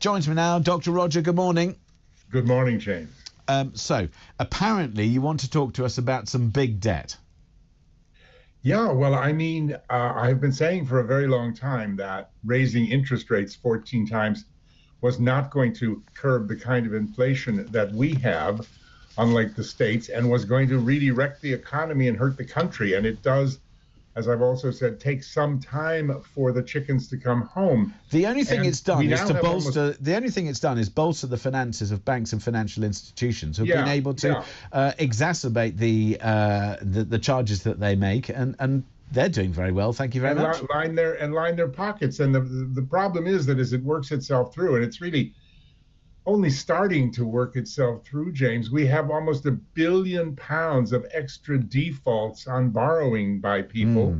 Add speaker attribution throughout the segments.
Speaker 1: Joins me now, Dr. Roger. Good morning.
Speaker 2: Good morning, James.
Speaker 1: So, apparently you want to talk to us about some big debt.
Speaker 2: Yeah, well, I've been saying for a very long time that raising interest rates 14 times was not going to curb the kind of inflation that we have, unlike the States, and was going to really wreck the economy and hurt the country. And it does, as I've also said, take some time for the chickens to come home.
Speaker 1: The only thing it's done is to bolster.
Speaker 2: Almost...
Speaker 1: The only thing it's done is bolster the finances of banks and financial institutions who've been able to exacerbate the charges that they make, and they're doing very well. Thank you very much.
Speaker 2: Line their pockets, and the problem is that as it works itself through, and it's really only starting to work itself through, James, we have almost £1 billion of extra defaults on borrowing by people.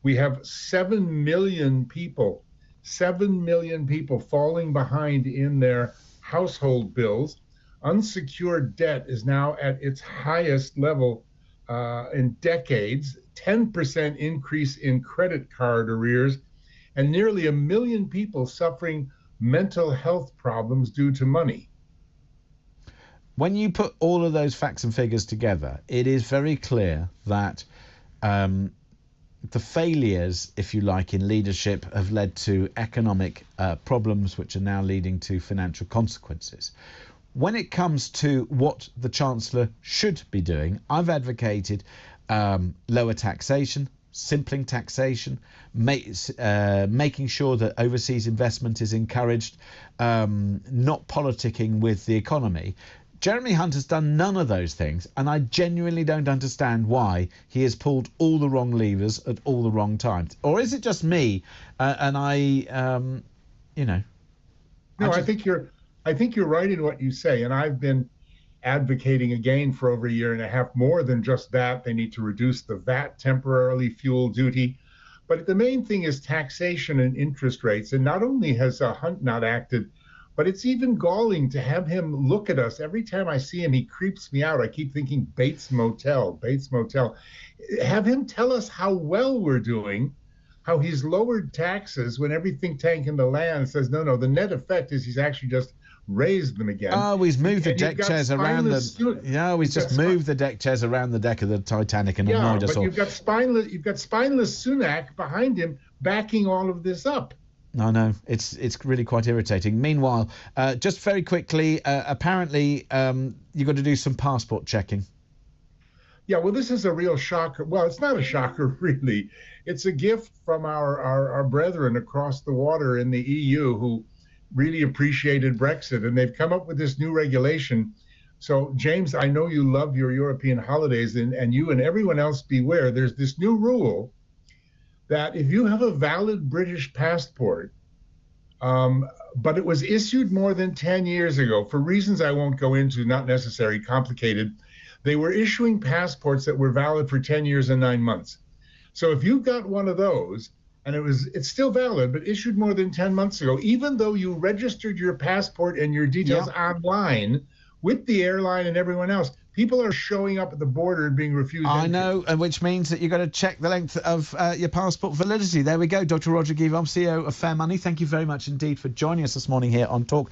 Speaker 2: We have 7 million people falling behind in their household bills. Unsecured debt is now at its highest level in decades, 10% increase in credit card arrears, and nearly 1 million people suffering mental health problems due to money.
Speaker 1: When you put all of those facts and figures together, it is very clear that the failures, if you like, in leadership have led to economic problems which are now leading to financial consequences. When it comes to what the Chancellor should be doing, I've advocated lower taxation, simpling taxation, making sure that overseas investment is encouraged, not politicking with the economy. Jeremy Hunt has done none of those things, and I genuinely don't understand why he has pulled all the wrong levers at all the wrong times. Or is it just me and I,
Speaker 2: No, I think you're right in what you say, and I've been advocating again for over 1.5 years, more than just that. They need to reduce the VAT temporarily fuel duty. But the main thing is taxation and interest rates. And not only has Hunt not acted, but it's even galling to have him look at us. Every time I see him, he creeps me out. I keep thinking Bates Motel. Have him tell us how well we're doing, how he's lowered taxes when every think tank in the land says, no, the net effect is he's actually just raised them again.
Speaker 1: Oh, he's moved the deck chairs around the. Yeah, he's just moved the deck chairs around the deck of the Titanic and annoyed us all.
Speaker 2: You've got spineless Sunak behind him backing all of this up.
Speaker 1: No, it's really quite irritating. Meanwhile, just very quickly, apparently you've got to do some passport checking.
Speaker 2: Yeah, well, this is a real shocker. Well, it's not a shocker, really. It's a gift from our brethren across the water in the EU who really appreciated Brexit, and they've come up with this new regulation. So, James, I know you love your European holidays, and you and everyone else beware. There's this new rule that if you have a valid British passport, but it was issued more than 10 years ago, for reasons I won't go into, not necessary, complicated, they were issuing passports that were valid for 10 years and 9 months. So if you got one of those, and it's still valid, but issued more than 10 months ago, even though you registered your passport and your details online with the airline and everyone else, people are showing up at the border and being refused entry.
Speaker 1: I know, and which means that you've got to check the length of your passport validity. There we go. Dr. Roger Guillaume, CEO of Fair Money. Thank you very much indeed for joining us this morning here on Talk.